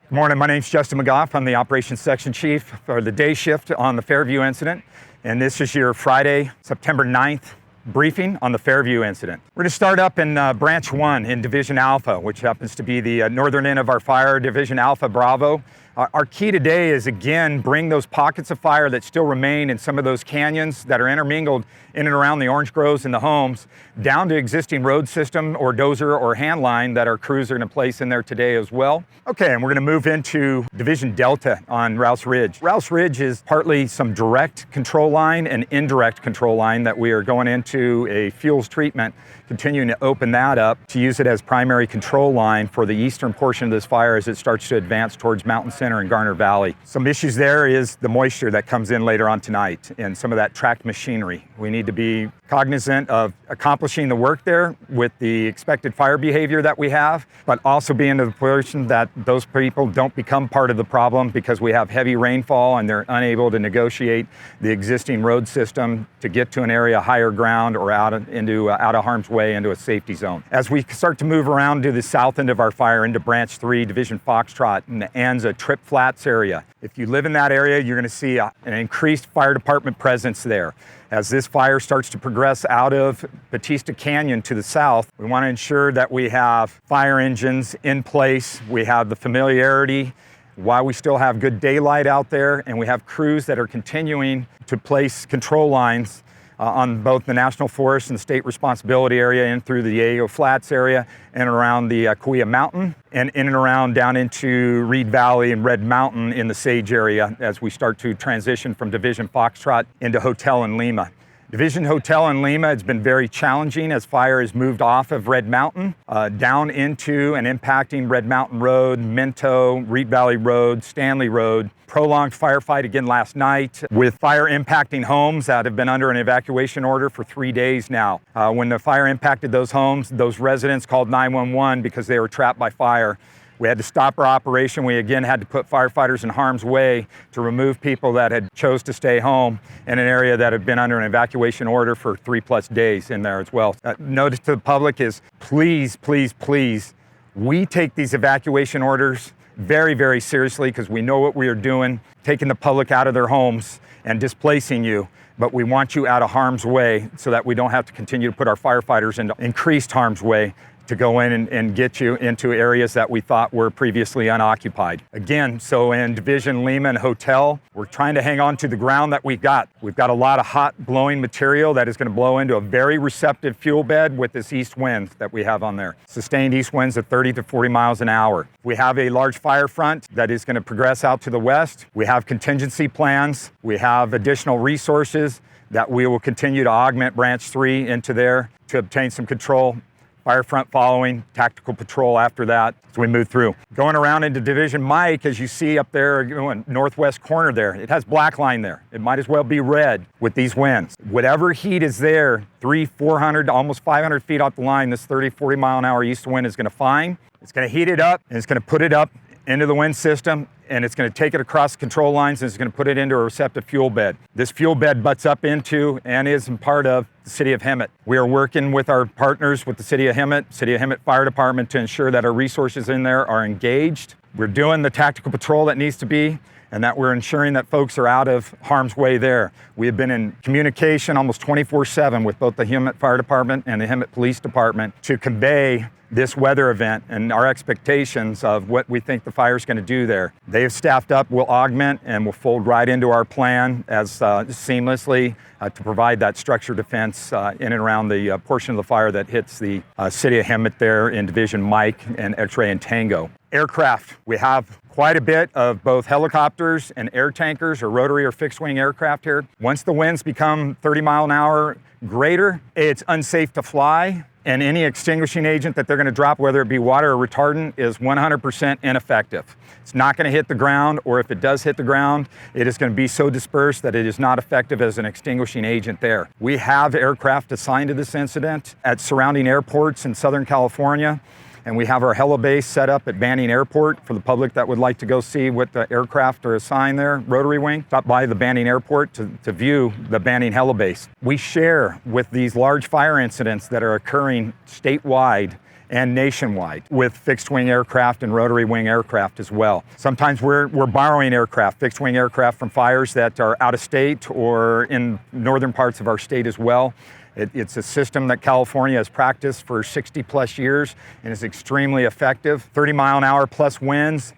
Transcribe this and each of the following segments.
Good morning, my name's Justin McGough. I'm the Operations Section Chief for the day shift on the Fairview incident. And this is your Friday, September 9th briefing on the Fairview incident. We're going to start up in Branch 1 in Division Alpha, which happens to be the northern end of our fire, Division Alpha Bravo. Our key today is, again, bring those pockets of fire that still remain in some of those canyons that are intermingled in and around the orange groves and the homes down to existing road system or dozer or hand line that our crews are going to place in there today as well. Okay, and we're going to move into Division Delta on Rouse Ridge. Rouse Ridge is partly some direct control line and indirect control line that we are going into a fuels treatment, continuing to open that up to use it as primary control line for the eastern portion of this fire as it starts to advance towards Mountain Center and Garner Valley. Some issues there is the moisture that comes in later on tonight and some of that tracked machinery. We need to be cognizant of accomplishing the work there with the expected fire behavior that we have, but also being in the position that those people don't become part of the problem because we have heavy rainfall and they're unable to negotiate the existing road system to get to an area higher ground or out of harm's way into a safety zone. As we start to move around to the south end of our fire into Branch 3, Division Foxtrot in the Anza Trip Flats area. If you live in that area, you're going to see an increased fire department presence there. As this fire starts to progress out of Batista Canyon to the south, we want to ensure that we have fire engines in place, we have the familiarity while we still have good daylight out there, and we have crews that are continuing to place control lines on both the National Forest and the state responsibility area and through the Yayo Flats area and around the Kauai Mountain and in and around down into Reed Valley and Red Mountain in the Sage area as we start to transition from Division Foxtrot into Hotel in Lima. Division Hotel in Lima has been very challenging as fire has moved off of Red Mountain down into and impacting Red Mountain Road, Minto, Reed Valley Road, Stanley Road. Prolonged firefight again last night with fire impacting homes that have been under an evacuation order for 3 days now. When the fire impacted those homes, those residents called 911 because they were trapped by fire. We had to stop our operation. We again had to put firefighters in harm's way to remove people that had chose to stay home in an area that had been under an evacuation order for 3+ days in there as well. Notice to the public is please, please, please, we take these evacuation orders very, very seriously because we know what we are doing, taking the public out of their homes and displacing you. But we want you out of harm's way so that we don't have to continue to put our firefighters into increased harm's way to go in and get you into areas that we thought were previously unoccupied. Again, so in Division Lima and Hotel, we're trying to hang on to the ground that we've got. We've got a lot of hot blowing material that is going to blow into a very receptive fuel bed with this east wind that we have on there. Sustained east winds of 30 to 40 miles an hour. We have a large fire front that is going to progress out to the west. We have contingency plans. We have additional resources that we will continue to augment Branch 3 into there to obtain some control. Fire front following, tactical patrol after that as we move through. Going around into Division Mike, as you see up there, northwest corner there, it has black line there. It might as well be red with these winds. Whatever heat is there, 400, almost 500 feet off the line, this 30, 40 mile an hour east wind is going to find. It's going to heat it up, and it's going to put it up into the wind system, and it's going to take it across control lines, and it's going to put it into a receptive fuel bed. This fuel bed butts up into and is part of the City of Hemet. We are working with our partners with the City of Hemet Fire Department to ensure that our resources in there are engaged. We're doing the tactical patrol that needs to be, and that we're ensuring that folks are out of harm's way there. We have been in communication almost 24/7 with both the Hemet Fire Department and the Hemet Police Department to convey this weather event and our expectations of what we think the fire is going to do there. They have staffed up, we'll augment, and we'll fold right into our plan as seamlessly to provide that structure defense in and around the portion of the fire that hits the City of Hemet there in Division Mike and X-Ray and Tango. Aircraft, we have quite a bit of both helicopters and air tankers or rotary or fixed wing aircraft here. Once the winds become 30 mile an hour greater, it's unsafe to fly. And any extinguishing agent that they're going to drop, whether it be water or retardant, is 100% ineffective. It's not going to hit the ground, or if it does hit the ground, it is going to be so dispersed that it is not effective as an extinguishing agent there. We have aircraft assigned to this incident at surrounding airports in Southern California. And we have our helibase set up at Banning Airport for the public that would like to go see what the aircraft are assigned there, rotary wing. Stop by the Banning Airport to view the Banning helibase. We share with these large fire incidents that are occurring statewide and nationwide with fixed-wing aircraft and rotary-wing aircraft as well. Sometimes we're borrowing aircraft, fixed-wing aircraft from fires that are out of state or in northern parts of our state as well. It's a system that California has practiced for 60+ years and is extremely effective. 30-mile-an-hour plus winds,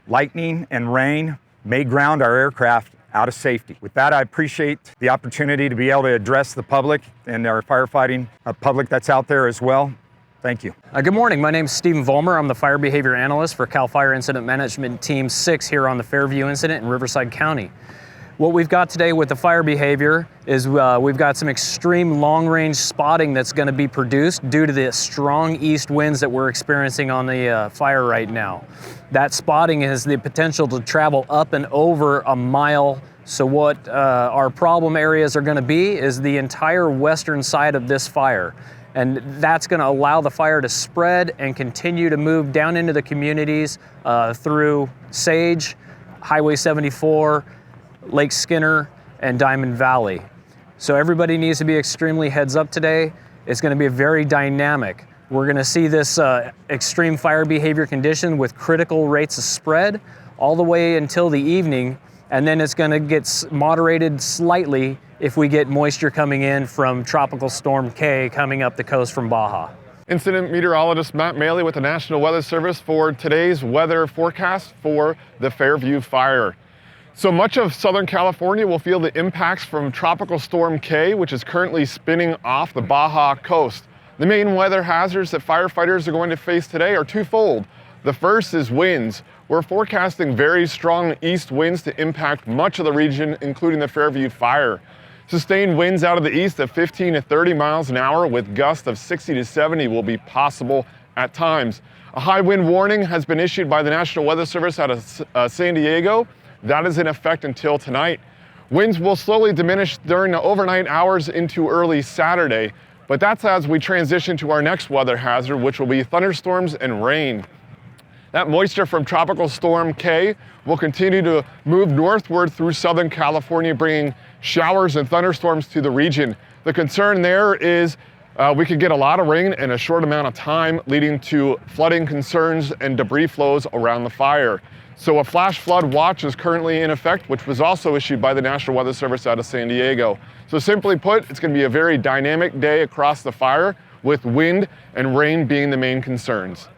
lightning, and rain may ground our aircraft out of safety. With that, I appreciate the opportunity to be able to address the public and our firefighting public that's out there as well. Thank you. Good morning. My name is Stephen Volmer. I'm the Fire Behavior Analyst for CAL FIRE Incident Management Team 6 here on the Fairview incident in Riverside County. What we've got today with the fire behavior is we've got some extreme long-range spotting that's going to be produced due to the strong east winds that we're experiencing on the fire right now. That spotting has the potential to travel up and over a mile. So what our problem areas are going to be is the entire western side of this fire. And that's going to allow the fire to spread and continue to move down into the communities through Sage, Highway 74, Lake Skinner, and Diamond Valley. So everybody needs to be extremely heads up today. It's going to be very dynamic. We're going to see this extreme fire behavior condition with critical rates of spread all the way until the evening, and then it's going to get moderated slightly if we get moisture coming in from Tropical Storm K coming up the coast from Baja. Incident Meteorologist Matt Maley with the National Weather Service for today's weather forecast for the Fairview fire. So much of Southern California will feel the impacts from Tropical Storm K, which is currently spinning off the Baja coast. The main weather hazards that firefighters are going to face today are twofold. The first is winds. We're forecasting very strong east winds to impact much of the region, including the Fairview fire. Sustained winds out of the east of 15 to 30 miles an hour with gusts of 60 to 70 will be possible at times. A high wind warning has been issued by the National Weather Service out of San Diego. That is in effect until tonight. Winds will slowly diminish during the overnight hours into early Saturday, but that's as we transition to our next weather hazard, which will be thunderstorms and rain. That moisture from Tropical Storm K will continue to move northward through Southern California, bringing showers and thunderstorms to the region. The concern there is we could get a lot of rain in a short amount of time, leading to flooding concerns and debris flows around the fire. So a flash flood watch is currently in effect, which was also issued by the National Weather Service out of San Diego. So simply put, it's going to be a very dynamic day across the fire, with wind and rain being the main concerns.